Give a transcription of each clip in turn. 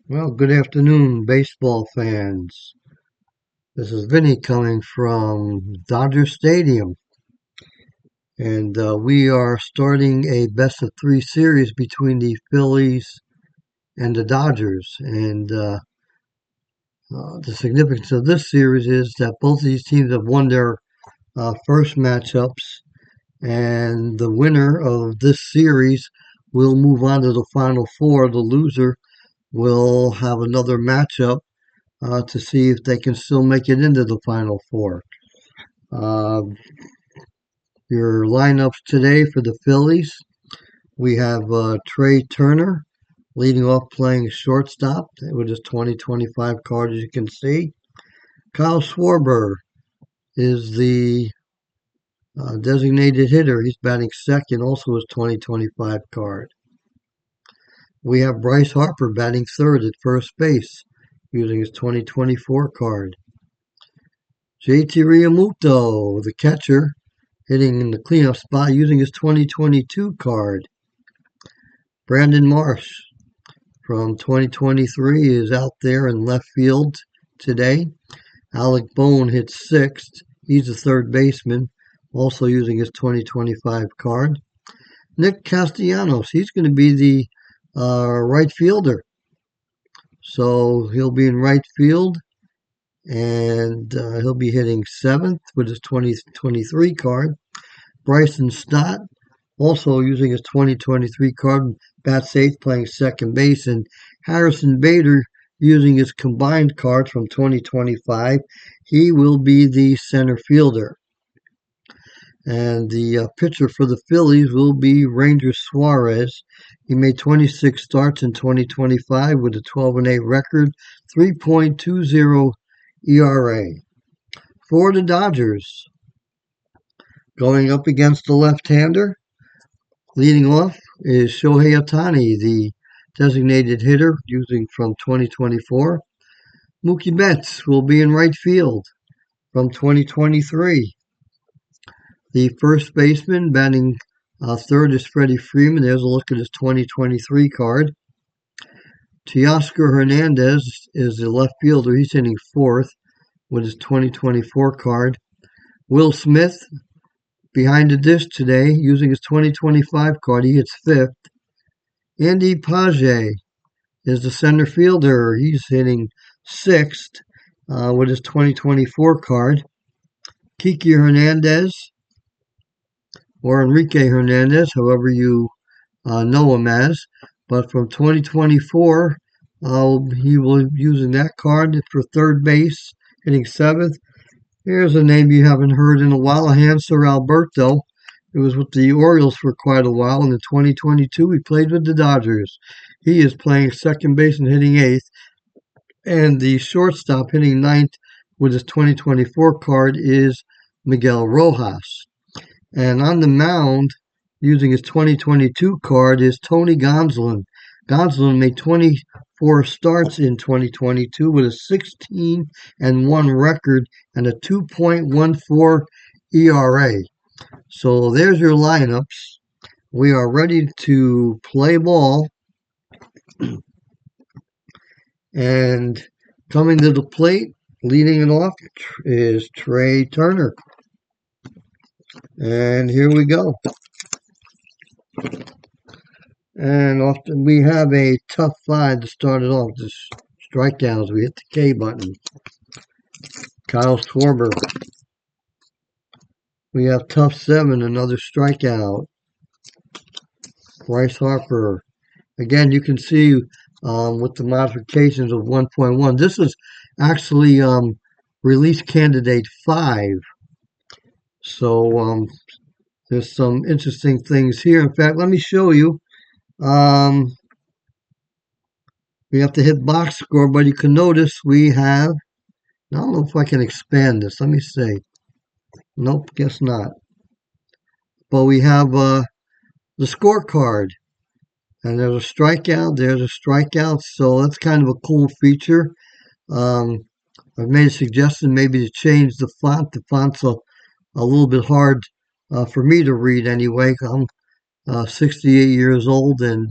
Well, good afternoon, baseball fans. This is Vinny coming from Dodger Stadium, and we are starting a best-of-3 series between the Phillies and the Dodgers. And the significance of this series is that both of these teams have won their first matchups, and the winner of this series will move on to the Final Four. The loser will have another matchup to see if they can still make it into the Final Four. Uh, your lineups today for the Phillies, we have Trey Turner leading off playing shortstop with his 2025 card, as you can see. Kyle Schwarber is the designated hitter. He's batting second, also his 2025 card. We have Bryce Harper batting third at first base using his 2024 card. JT Realmuto, the catcher, hitting in the cleanup spot using his 2022 card. Brandon Marsh from 2023 is out there in left field today. Alec Bohm hits sixth. He's the third baseman, also using his 2025 card. Nick Castellanos, he's going to be the right fielder. So he'll be in right field, and he'll be hitting seventh with his 2023 card. Bryson Stott, also using his 2023 card, bats eighth, playing second base, and Harrison Bader using his combined card from 2025. He will be the center fielder. And the pitcher for the Phillies will be Ranger Suarez. He made 26 starts in 2025 with a 12-8 record, 3.20 ERA. For the Dodgers, going up against the left-hander, leading off is Shohei Ohtani, the designated hitter using from 2024. Mookie Betts will be in right field from 2023. The first baseman batting third is Freddie Freeman. There's a look at his 2023 card. Teoscar Hernandez is the left fielder. He's hitting fourth with his 2024 card. Will Smith behind the dish today using his 2025 card. He hits fifth. Andy Page is the center fielder. He's hitting sixth with his 2024 card. Kiki Hernandez, or Enrique Hernandez, however you know him as, but from 2024, he will be using that card for third base, hitting seventh. Here's a name you haven't heard in a while, Hanser Alberto. It was with the Orioles for quite a while, and in 2022 he played with the Dodgers. He is playing second base and hitting eighth, and the shortstop hitting ninth with his 2024 card is Miguel Rojas. And on the mound, using his 2022 card, is Tony Gonsolin. Gonsolin made 24 starts in 2022 with a 16-1 record and a 2.14 ERA. So there's your lineups. We are ready to play ball. And coming to the plate, leading it off, is Trey Turner. And here we go. And often we have a tough five to start it off. Just strikeouts. We hit the K button. Kyle Schwarber. We have tough seven, another strikeout. Bryce Harper. Again, you can see with the modifications of 1.1. This is actually release candidate 5. So there's some interesting things here. In fact, let me show you. We have to hit box score, but you can notice we have, I don't know if I can expand this. Let me see. Nope, guess not. But we have the scorecard. And there's a strikeout, so that's kind of a cool feature. I've made a suggestion maybe to change the font. The font's a little bit hard for me to read anyway. I'm 68 years old, and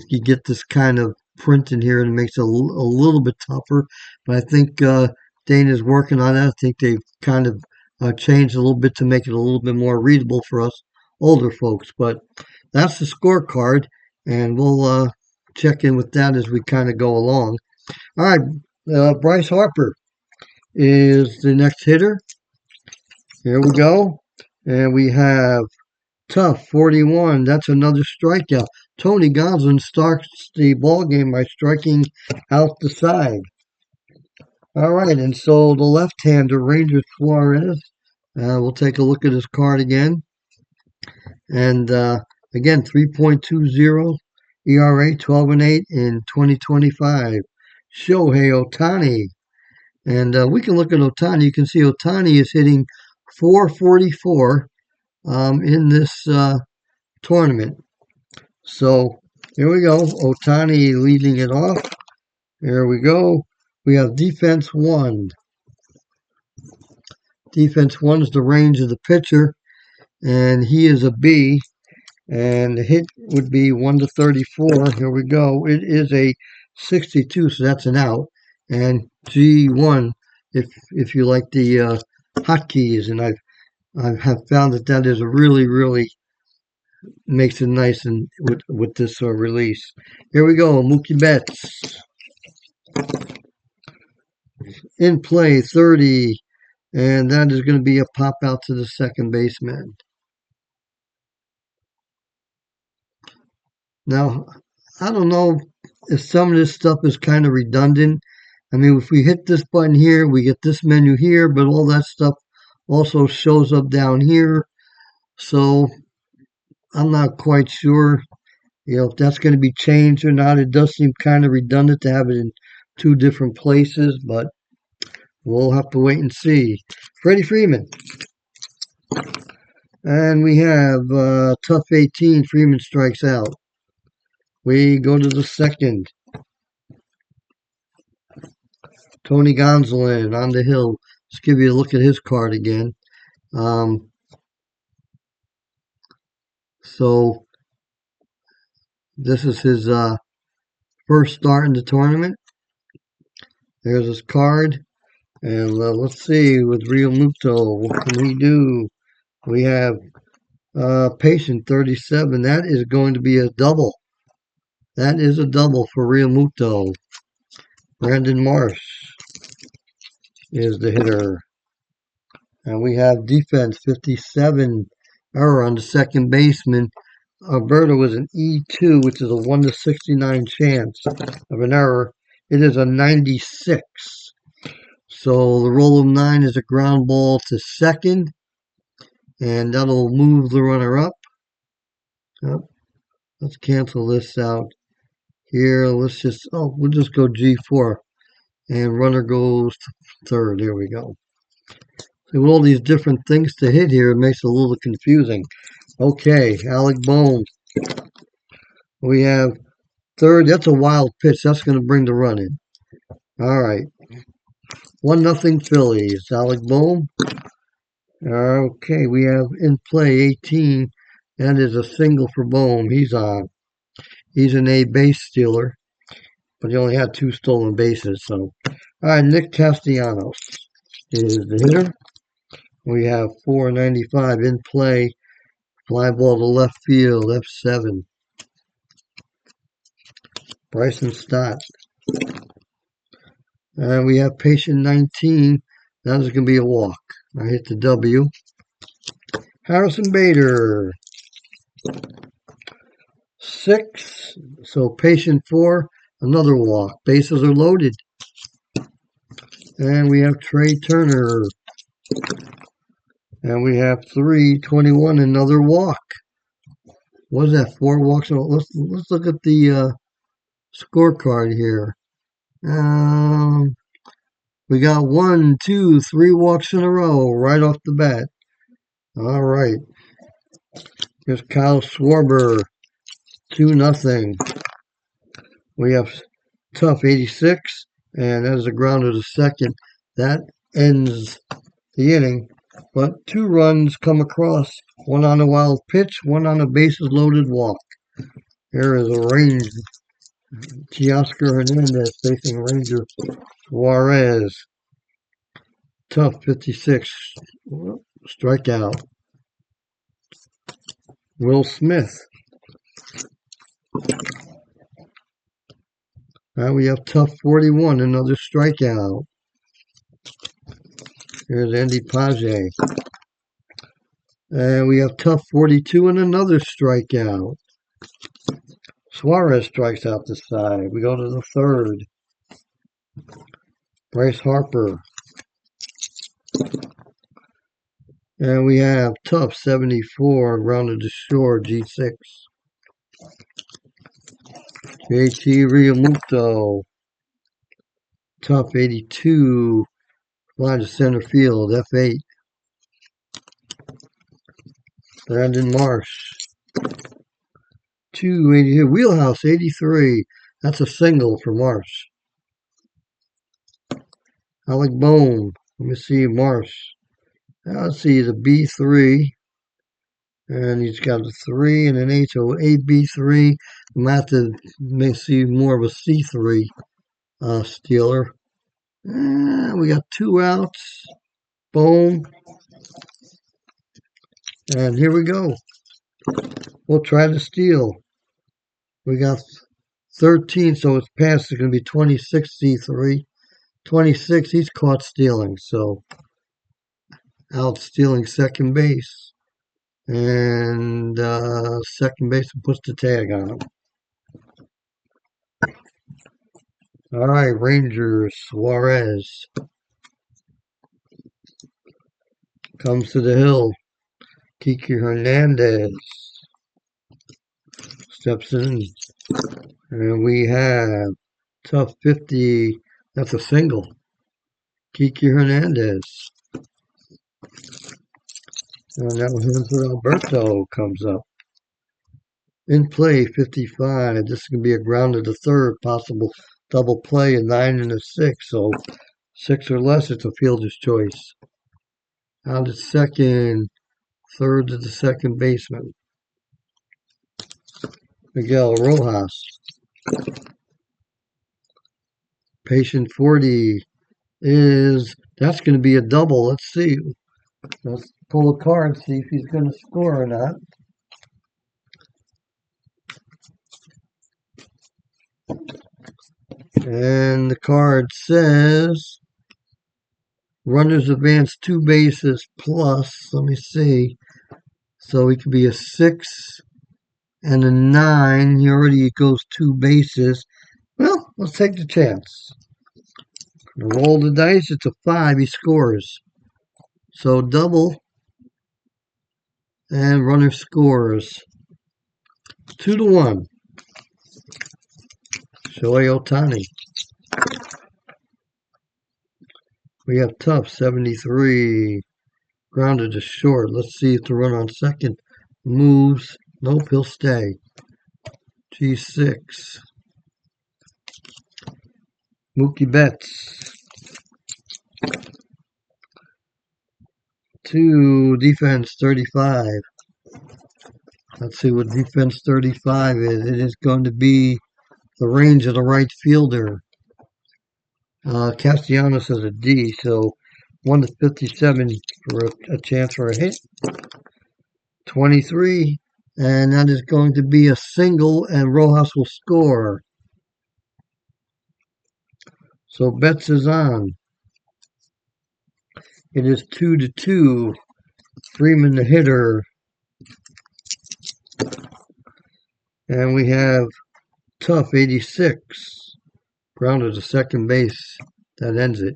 you get this kind of print in here and it makes it a little bit tougher. But I think Dana's working on that. I think they've kind of changed a little bit to make it a little bit more readable for us older folks. But that's the scorecard, and we'll check in with that as we kind of go along. All right, Bryce Harper is the next hitter. Here we go. And we have Tough 41. That's another strikeout. Tony Gonsolin starts the ball game by striking out the side. All right, and so the left-hander, Ranger Suarez. We'll take a look at his card again. And again, 3.20 ERA, 12-8 in 2025. Shohei Ohtani. And we can look at Ohtani. You can see Ohtani is hitting 444 in this tournament. So here we go. Ohtani leading it off. There we go. We have defense 1. Defense 1 is the range of the pitcher, and he is a B. And the hit would be 1 to 34. Here we go. It is a 62, so that's an out. And G1, if you like the hotkeys, and I have found that is a really makes it nice and with this release. Here we go. Mookie Betts in play 30, and that is going to be a pop out to the second baseman. Now, I don't know if some of this stuff is kind of redundant. I mean, if we hit this button here, we get this menu here, but all that stuff also shows up down here. So I'm not quite sure, if that's going to be changed or not. It does seem kind of redundant to have it in 2 different places, but we'll have to wait and see. Freddie Freeman. And we have Tough 18. Freeman strikes out. We go to the second. Tony Gonsolin on the hill. Let's give you a look at his card again. So this is his first start in the tournament. There's his card. And let's see, with Real Muto, what can we do? We have Patient 37. That is going to be a double. That is a double for Real Muto. Brandon Marsh is the hitter. And we have defense 57. Error on the second baseman. Alberto is an E2, which is a 1 to 69 chance of an error. It is a 96. So the roll of 9 is a ground ball to second, and that'll move the runner up. Let's cancel this out here. We'll just go G4, and runner goes to third. There we go. So with all these different things to hit here, it makes it a little confusing. Okay, Alec Bohm. We have third. That's a wild pitch. That's going to bring the run in. All right. 1-0 Phillies. Alec Bohm. Okay, we have in play 18. That is a single for Bohm. He's on. He's an A base stealer, but he only had 2 stolen bases. So, all right, Nick Castellanos is the hitter. We have 495 in play. Fly ball to left field, F7. Bryson Stott. And we have patient 19. That is going to be a walk. I hit the W. Harrison Bader. 6. So patient 4. Another walk. Bases are loaded. And we have Trey Turner. And we have 321. Another walk. What is that? 4 walks. Let's look at the scorecard here. We got 1, 2, 3 walks in a row right off the bat. All right. Here's Kyle Schwarber, 2-0. We have Tough 86, and that is a grounder to second. That ends the inning. But 2 runs come across, 1 on a wild pitch, 1 on a bases loaded walk. Here is a range Teoscar Hernandez facing Ranger Suarez. Tough 56. Strikeout. Will Smith. Now we have tough 41, another strikeout. Here's Andy Page. And we have tough 42 and another strikeout. Suarez strikes out the side. We go to the third. Bryce Harper. And we have tough 74, rounded to short, G6. JT Realmuto. Tough 82, fly to center field, F8. Brandon Marsh. 280, Wheelhouse 83. That's a single for Marsh. Alec Bohm. Let me see Marsh. Let's see the B3. And he's got a 3 and an 8, so AB3. I'm going to may see more of a C3 stealer. We got 2 outs. Boom. And here we go. We'll try to steal. We got 13, so it's past. It's going to be 26 C3. 26, he's caught stealing, so out stealing second base. And second baseman puts the tag on him. All right, Rangers, Suarez comes to the hill. Kiki Hernandez steps in. And we have tough 50. That's a single. Kiki Hernandez. And that was Alberto comes up. In play, 55. This is going to be a ground to third, possible double play, a 9 and a 6. So 6 or less, it's a fielder's choice. Out at second, third to the second baseman. Miguel Rojas. Patient 40 that's going to be a double. Let's see. Let's pull a card, see if he's going to score or not. And the card says runners advance 2 bases plus. Let me see. So he could be a 6 and a 9. He already goes 2 bases. Well, let's take the chance. Roll the dice. It's a 5. He scores. So double. And runner scores. 2-1. Shohei Ohtani. We have tough 73. Grounded to short. Let's see if the run on second moves. Nope, he'll stay. G6. Mookie Betts. 2 defense 35. Let's see what defense 35 is. It is going to be the range of the right fielder. Castellanos has a D, so 1 to 57 for a chance for a hit. 23, and that is going to be a single, and Rojas will score. So Betts is on. It is 2-2. Freeman the hitter. And we have tough 86. Grounded to second base. That ends it.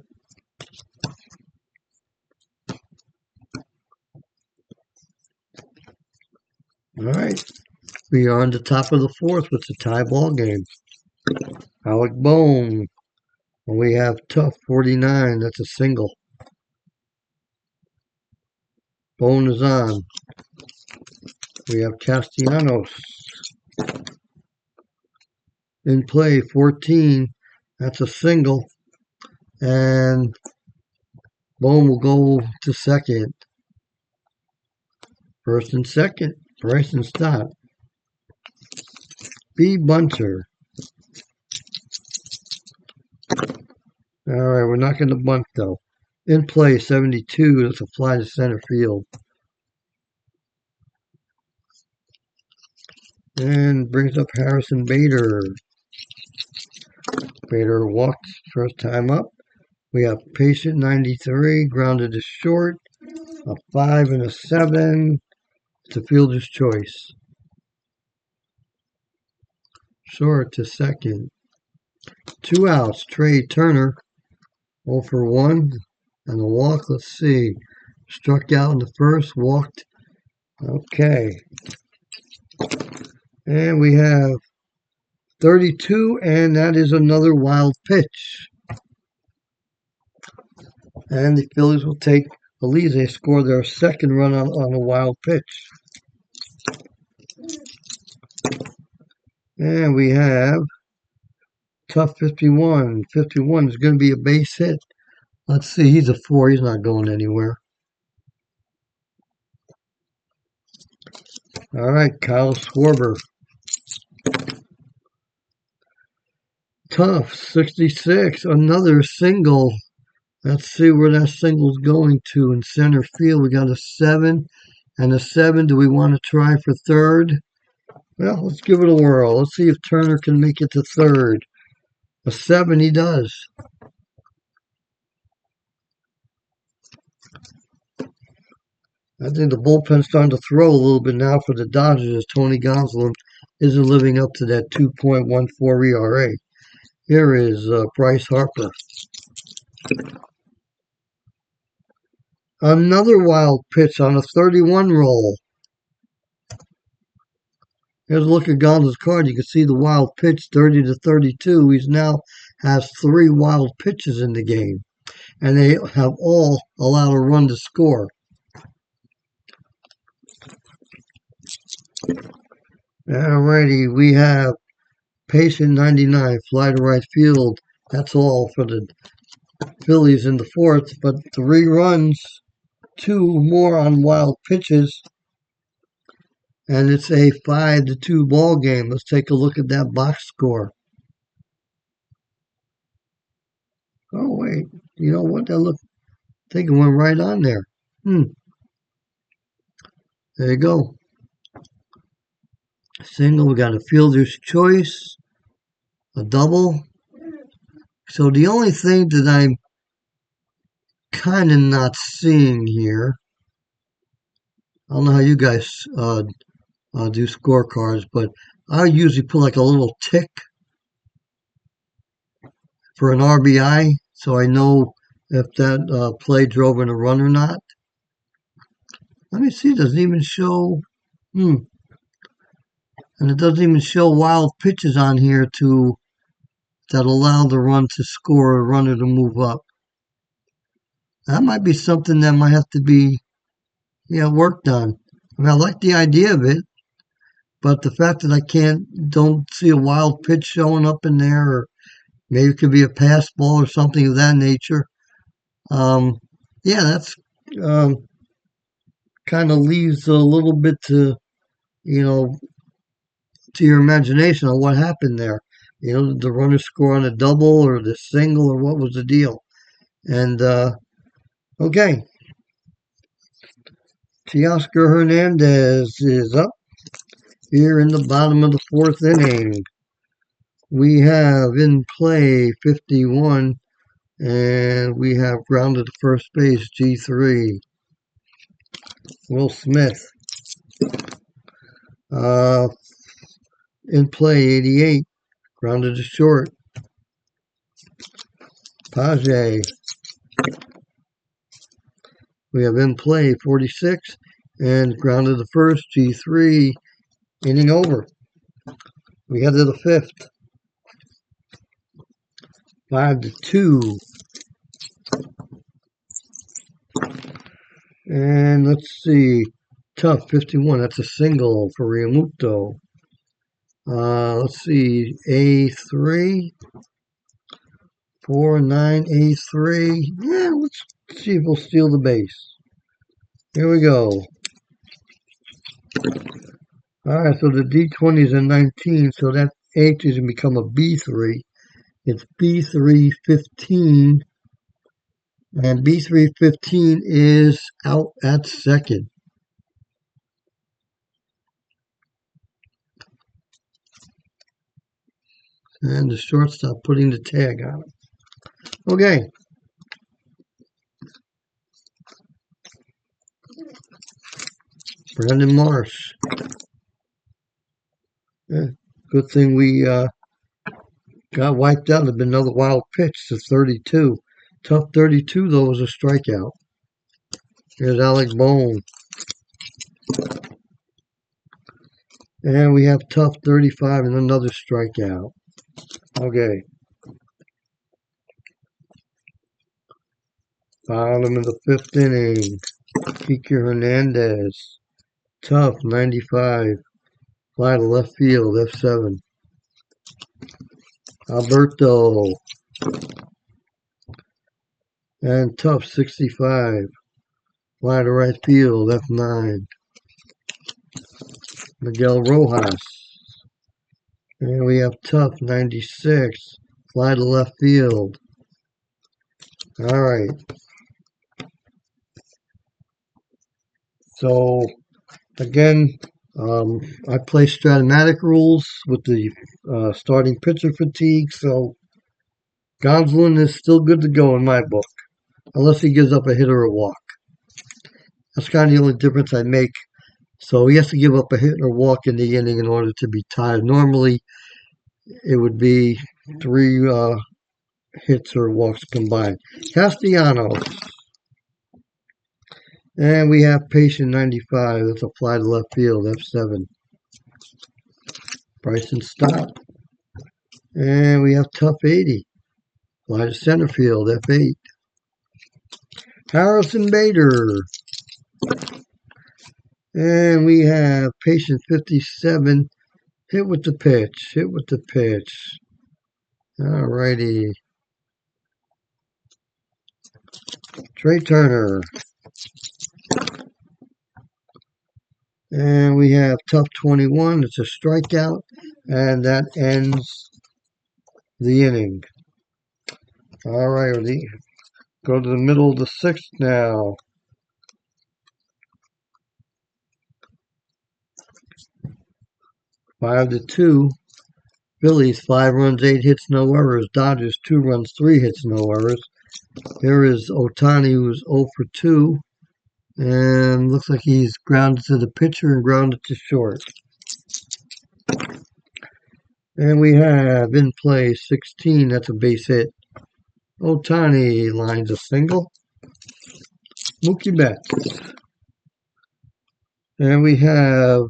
All right. We are on the top of the fourth with the tie ball game. Alec Bohm. And we have tough 49. That's a single. Bohm is on. We have Castellanos. In play, 14. That's a single. And Bohm will go to second. First and second. Bryson Stott. B. Bunter. All right, we're not going to bunt though. In play, 72. That's a fly to center field. And brings up Harrison Bader. Bader walked first time up. We have Patient 93, grounded to short, a 5 and a 7. It's a fielder's choice. Short to second. 2 outs. Trey Turner, 0 for 1, and a walk. Let's see. Struck out in the first, walked. Okay. And we have 32, and that is another wild pitch. And the Phillies will take the lead. They score their second run on a wild pitch. And we have tough 51. 51 is going to be a base hit. Let's see. He's a 4. He's not going anywhere. All right, Kyle Schwarber. Tough 66. Another single. Let's see where that single's going to in center field. We got a 7 and a 7. Do we want to try for third? Well, let's give it a whirl. Let's see if Turner can make it to third. A 7 he does. I think the bullpen's starting to throw a little bit now for the Dodgers as Tony Gonsolin isn't living up to that 2.14 ERA. Here is Bryce Harper. Another wild pitch on a 31 roll. Here's a look at Gonzalez's card. You can see the wild pitch, 30 to 32. He now has 3 wild pitches in the game, and they have all allowed a run to score. Alrighty, we have Patient 99, fly to right field. That's all for the Phillies in the fourth, but 3 runs, 2 more on wild pitches, and it's a 5-2 ball game. Let's take a look at that box score. Oh wait, you know what? That look, I think it went right on there. There you go. Single. We got a fielder's choice, a double. So the only thing that I'm kind of not seeing here, I don't know how you guys do scorecards, but I usually put like a little tick for an RBI, so I know if that play drove in a run or not. Let me see. It doesn't even show. And it doesn't even show wild pitches on here that allow the run to score, a runner to move up. That might be something that might have to be worked on. I mean, I like the idea of it, but the fact that don't see a wild pitch showing up in there, or maybe it could be a pass ball or something of that nature. That's kind of leaves a little bit to your imagination on what happened there. Did the runner score on a double or the single, or what was the deal? And okay. Teoscar Hernandez is up here in the bottom of the fourth inning. We have in play 51, and we have grounded to first base, G3. Will Smith. In play 88, grounded to short. Page. We have in play 46 and grounded to first, G3, inning over. We head to the fifth. 5-2. And let's see. Tough 51. That's a single for Realmuto. Let's see. A3. 4-9 A3. Yeah, let's see if we'll steal the base. Here we go. All right, so the D20 is a 19, so that H is going to become a B3. It's B315, and B315 is out at second. And the shortstop putting the tag on it. Okay. Brandon Marsh. Yeah, good thing we got wiped out. There'd been another wild pitch to 32. Tough 32, though, was a strikeout. Here's Alec Bohm. And we have tough 35 and another strikeout. Okay. Bottom of the fifth inning. Kike Hernandez. Tough 95. Fly to left field, F7. Alberto. And tough 65. Fly to right field, F9. Miguel Rojas. And we have tough 96. Fly to left field. All right. So, again, I play Stratomatic rules with the starting pitcher fatigue, so Gonsolin is still good to go in my book, unless he gives up a hit or a walk. That's kind of the only difference I make. So he has to give up a hit or walk in the inning in order to be tied. Normally, it would be 3 hits or walks combined. Castellanos. And we have Patient 95. That's a fly to left field, F7. Bryson Stott. And we have Tough 80. Fly to center field, F8. Harrison Bader. And we have Patient 57. Hit with the pitch. Hit with the pitch. All righty. Trey Turner. And we have Tough 21. It's a strikeout. And that ends the inning. All right. Go to the middle of the sixth now. 5-2. Phillies 5 runs, 8 hits, no errors. Dodgers 2 runs, 3 hits, no errors. Here is Ohtani, who's 0 for 2. And looks like he's grounded to the pitcher and grounded to short. And we have in play 16. That's a base hit. Ohtani lines a single. Mookie Betts. And we have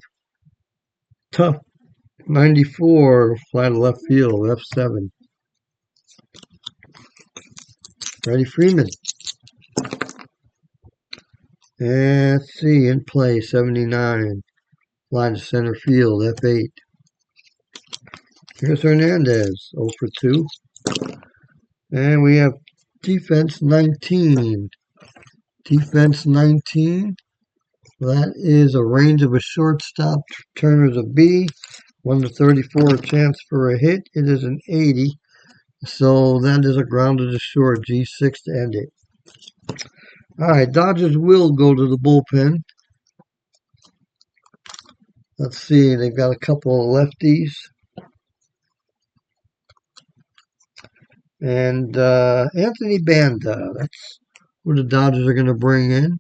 Tough 94. Fly to left field. F7. Freddie Freeman. And let's see, in play 79. Fly to center field. F8. Here's Hernandez, 0 for 2. And we have defense 19. Defense 19. That is a range of a shortstop. Turner's a B. 1 to 34, a chance for a hit. It is an 80. So that is a grounded to short, G6 to end it. All right, Dodgers will go to the bullpen. Let's see, they've got a couple of lefties. And Anthony Banda, that's who the Dodgers are going to bring in.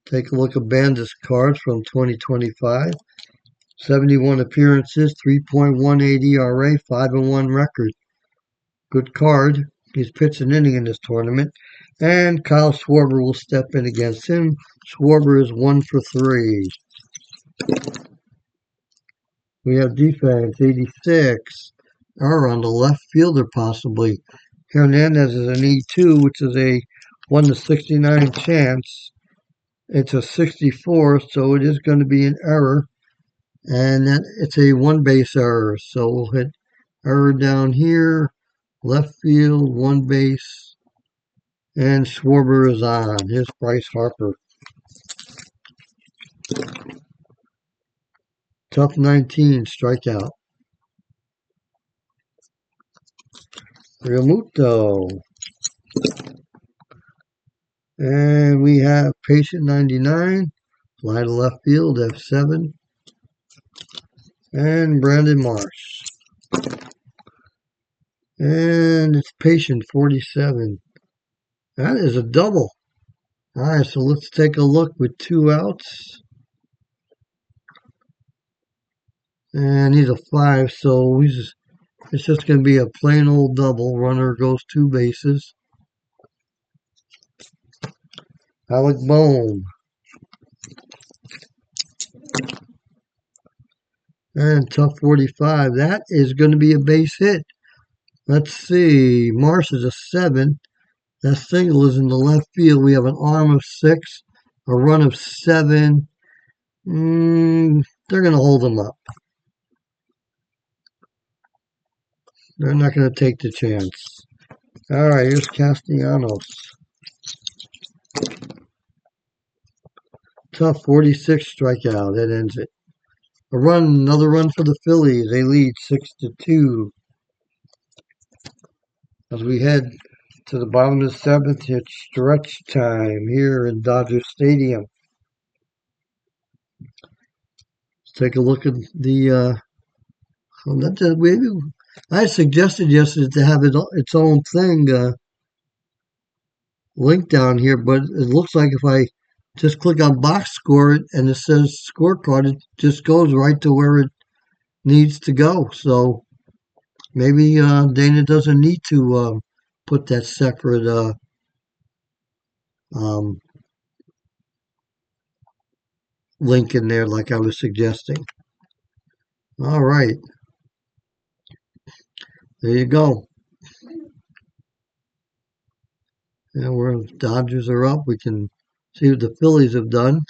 Take a look at Banda's cards from 2025. 71 appearances, 3.18 ERA, 5-1 record. Good card. He's pitched an inning in this tournament. And Kyle Schwarber will step in against him. Schwarber is 1 for 3. We have defense, 86. Error on the left fielder, possibly. Hernandez is an E2, which is a 1 to 69 chance. It's a 64, so it is going to be an error. And it's a 1 base error. So we'll hit error down here. Left field, 1 base. And Schwarber is on. Here's Bryce Harper. Tough 19, strikeout. Realmuto. And we have Patient 99, fly to left field, F7. And Brandon Marsh. And it's Patient 47. That is a double. All right, so let's take a look with 2 outs. And he's a 5, so it's just going to be a plain old double. Runner goes 2 bases. Alec Bohm. And tough 45. That is going to be a base hit. Let's see. Marsh is a 7. That single is in the left field. We have an arm of 6, a run of 7. They're going to hold him up. They're not going to take the chance. All right, here's Castellanos. Tough 46 strikeout. That ends it. Another run for the Phillies. They lead 6-2. As we head to the bottom of the 7th, it's stretch time here in Dodger Stadium. Let's take a look at the. I suggested yesterday to have its own thing linked down here, but it looks like if I just click on box score and it says scorecard, it just goes right to where it needs to go. So maybe Dana doesn't need to put that separate link in there like I was suggesting. All right. There you go. And where the Dodgers are up, we can see what the Phillies have done.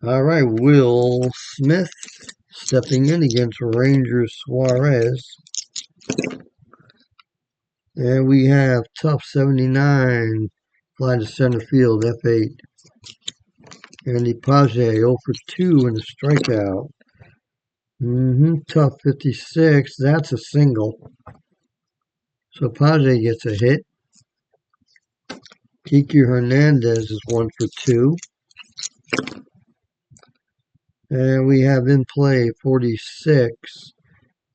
All right, Will Smith stepping in against Rangers Suarez. And we have tough 79, fly to center field, F8. Andy Page, 0 for 2 in a strikeout. Tough 56, that's a single. So Page gets a hit. Kiki Hernandez is 1 for 2. And we have in play 46.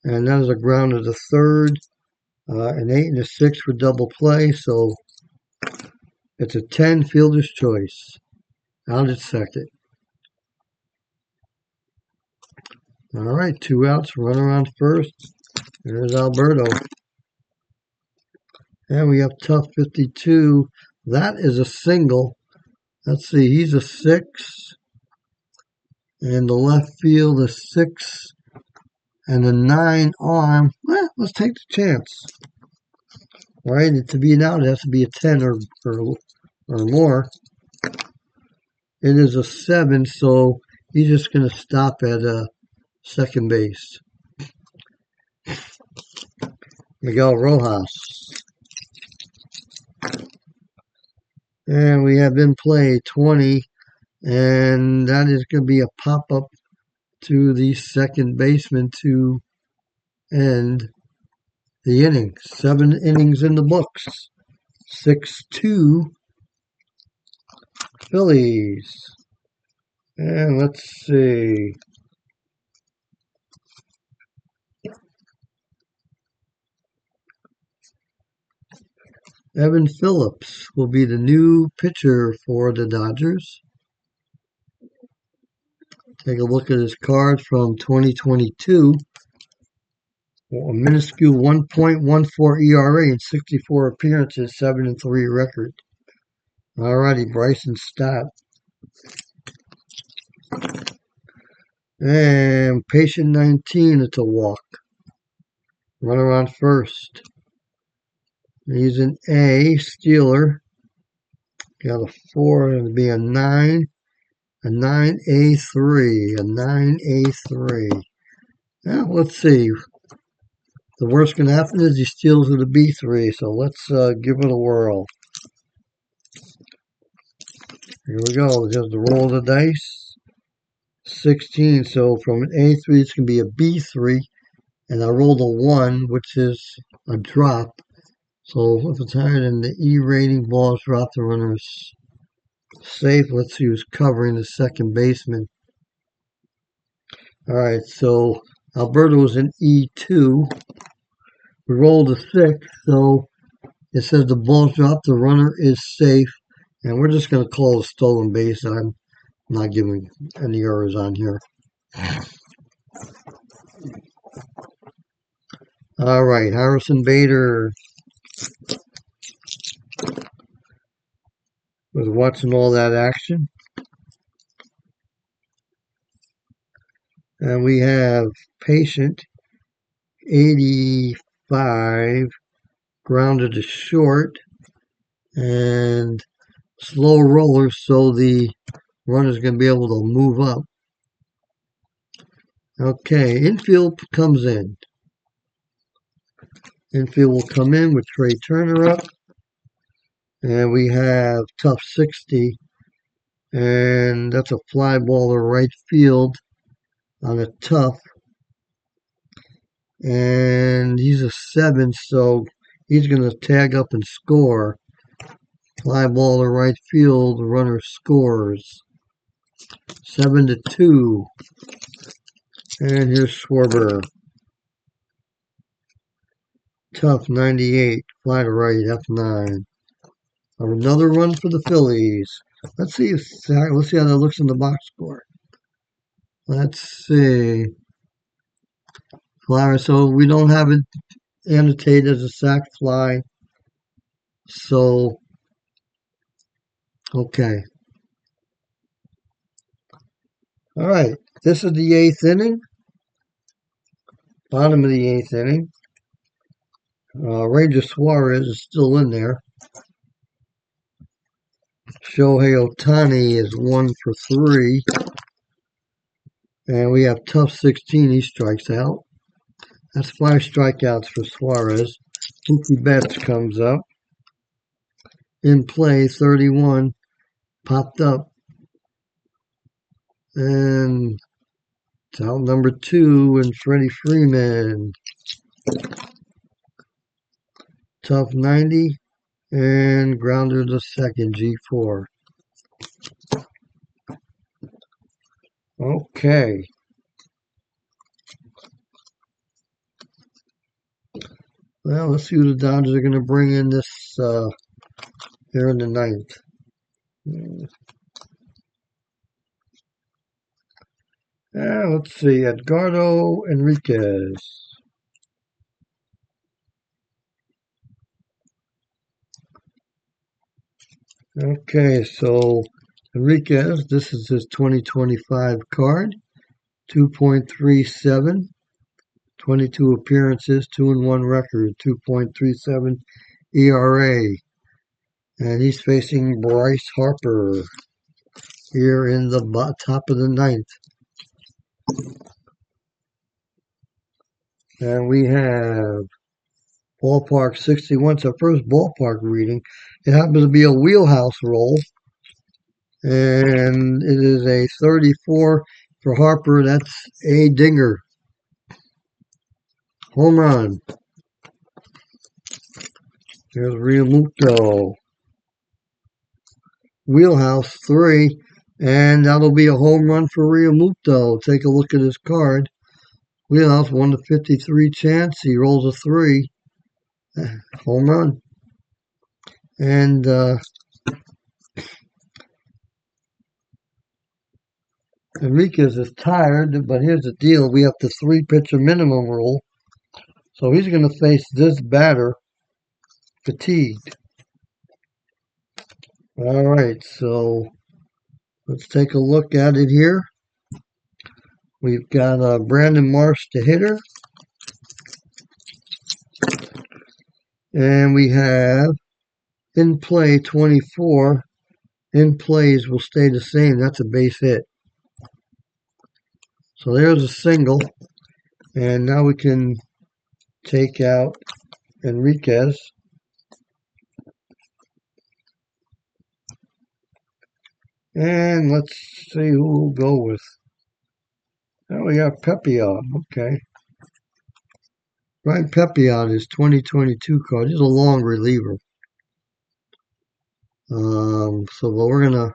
And that is a ground to the third. An 8 and a 6 for double play. So it's a 10 fielder's choice. Out at second. All right, 2 outs, runner on first. There's Alberto. And we have tough 52. That is a single. Let's see, he's a 6. And the left field is 6 and a 9 arm. Well, let's take the chance. Right? To be an out, it has to be a 10 or more. It is a 7, so he's just going to stop at second base. Miguel Rojas. And we have in play 20, and that is going to be a pop-up to the second baseman to end the inning. 7 innings in the books. 6-2 Phillies. And let's see. Evan Phillips will be the new pitcher for the Dodgers. Take a look at his card from 2022. A minuscule 1.14 ERA in 64 appearances, 7-3 record. Alrighty, Bryson Stott. And patient 19, it's a walk. Runner on first. He's an A, Steeler. Got a 4, it'll be a 9. A 9A3. A 9A3. Now, let's see. The worst can happen is he steals with a B3, so let's give it a whirl. Here we go. Just the roll of the dice. 16. So from an A3, it's going to be a B3. And I rolled a 1, which is a drop. So if it's higher than the E rating, balls drop, the runner is safe. Let's see who's covering the second baseman. All right, so Alberto is in E2. We rolled a 6, so it says the ball's dropped, the runner is safe. And we're just going to call it a stolen base. I'm not giving any errors on here. All right, Harrison Bader was watching all that action. And we have Patient 85 grounded to short and slow roller, so the runner's going to be able to move up. Okay, infield comes in. Infield will come in with Trey Turner up. And we have tough 60. And that's a fly ball to right field on a tough. And he's a 7, so he's going to tag up and score. Fly ball to right field, the runner scores. 7-2. And here's Schwarber. Tough 98. Fly to right, F9. Another run for the Phillies. Let's see how that looks in the box score. Let's see. Flyer, so we don't have it annotated as a sac fly. So, okay. All right. This is the 8th inning. Bottom of the 8th inning. Ranger Suarez is still in there. Shohei Ohtani is 1 for 3. And we have tough 16. He strikes out. That's 5 strikeouts for Suarez. Mookie Betts comes up. In play, 31. Popped up. And it's out number 2 and Freddie Freeman. Tough 90. And grounder to second, G4. Okay. Well, let's see who the Dodgers are going to bring in this here in the 9th. Let's see, Edgardo Enriquez. Okay, so Enriquez, this is his 2025 card. 2.37. 22 appearances, 2-1 record, 2.37 ERA. And he's facing Bryce Harper here in the top of the 9th. And we have ballpark 61. It's our first ballpark reading. It happens to be a wheelhouse roll. And it is a 34 for Harper. That's a dinger. Home run. There's Realmuto. Wheelhouse 3. And that'll be a home run for Realmuto. Take a look at his card. Wheelhouse 1-53 chance. He rolls a 3. Home run. And Enriquez is tired, but here's the deal. We have the 3-pitcher minimum rule. So he's going to face this batter fatigued. All right, so let's take a look at it here. We've got Brandon Marsh, the hitter. And we have in play 24. In plays will stay the same. That's a base hit. So there's a single. And now we can take out Enriquez. And let's see who we'll go with. Oh, we got Pepion. Okay. Brian Pepion is 2022 card. He's a long reliever. We're gonna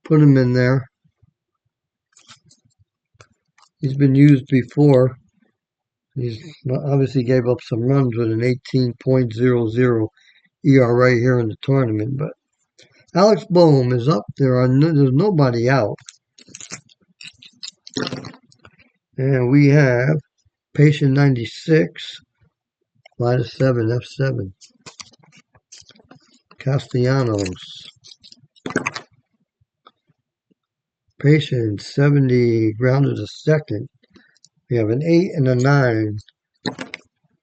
put him in there. He's been used before. He's obviously gave up some runs with an 18.00 ERA here in the tournament, but Alex Bohm is up there. There's nobody out. And we have Patient 96, fly to 7, F7. Castellanos. Patient 70, grounded to second. We have an 8 and a 9.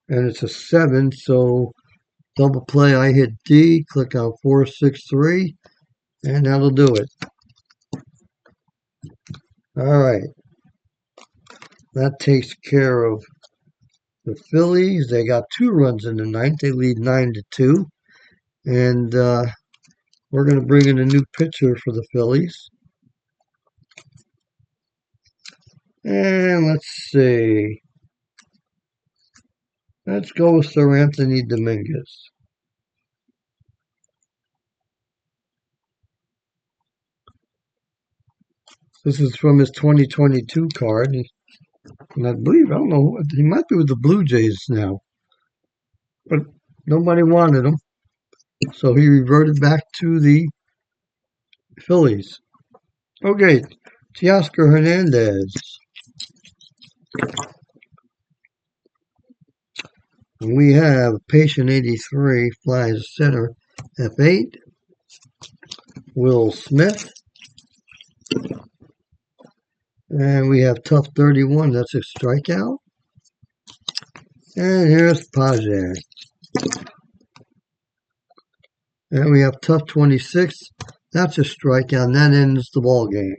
And it's a 7, so double play. I hit D, click on 463, and that'll do it. All right. That takes care of the Phillies. They got 2 runs in the ninth. They lead 9-2. And we're going to bring in a new pitcher for the Phillies. And let's see. Let's go with Sir Anthony Dominguez. This is from his 2022 card. And I believe, I don't know, he might be with the Blue Jays now. But nobody wanted him. So he reverted back to the Phillies. Okay, Teoscar Hernandez. And we have Patient 83, flies center, F8. Will Smith. And we have Tough 31, that's a strikeout. And here's Pajak. And we have Tough 26, that's a strikeout, and that ends the ball game.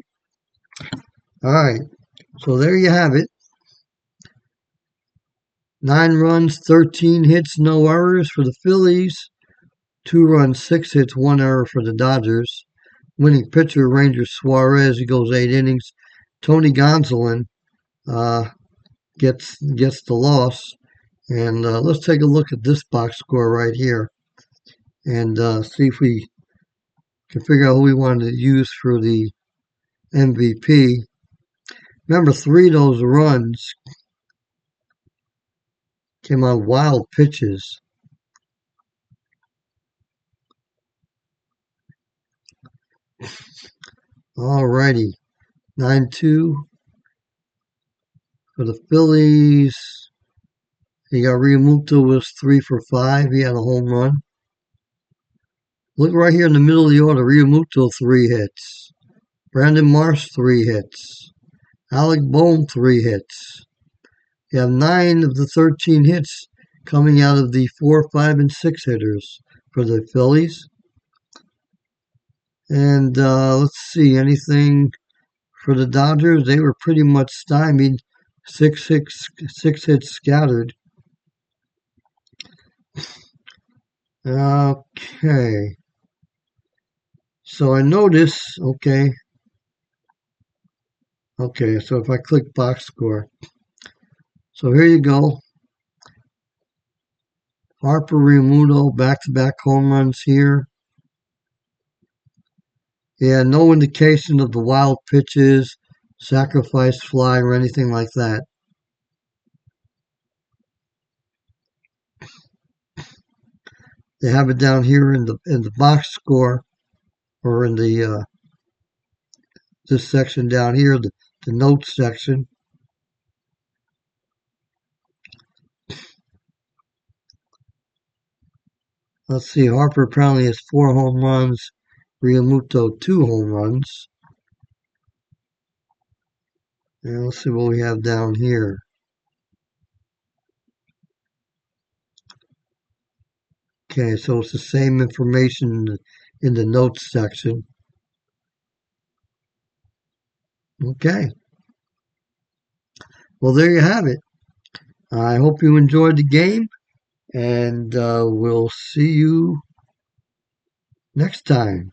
All right, so there you have it. 9 runs, 13 hits, no errors for the Phillies. 2 runs, 6 hits, 1 error for the Dodgers. Winning pitcher, Ranger Suarez, he goes 8 innings. Tony Gonsolin gets the loss. And let's take a look at this box score right here and see if we can figure out who we want to use for the MVP. Remember, 3 of those runs came on wild pitches. Alrighty, 9-2 for the Phillies. You got Realmuto was 3 for 5. He had a home run. Look right here in the middle of the order. Realmuto 3 hits. Brandon Marsh 3 hits. Alec Bohm 3 hits. You have 9 of the 13 hits coming out of the 4, 5, and 6 hitters for the Phillies. And let's see, anything for the Dodgers? They were pretty much stymied. 6 hits scattered. Okay. So I notice, okay, so if I click box score, so here you go. Harper, Realmuto, back-to-back home runs here. Yeah, no indication of the wild pitches, sacrifice fly, or anything like that. They have it down here in the box score, or in the this section down here, the notes section. Let's see, Harper apparently has 4 home runs, Realmuto 2 home runs. And let's see what we have down here. Okay, so it's the same information in the notes section. Okay. Well, there you have it. I hope you enjoyed the game, and we'll see you next time.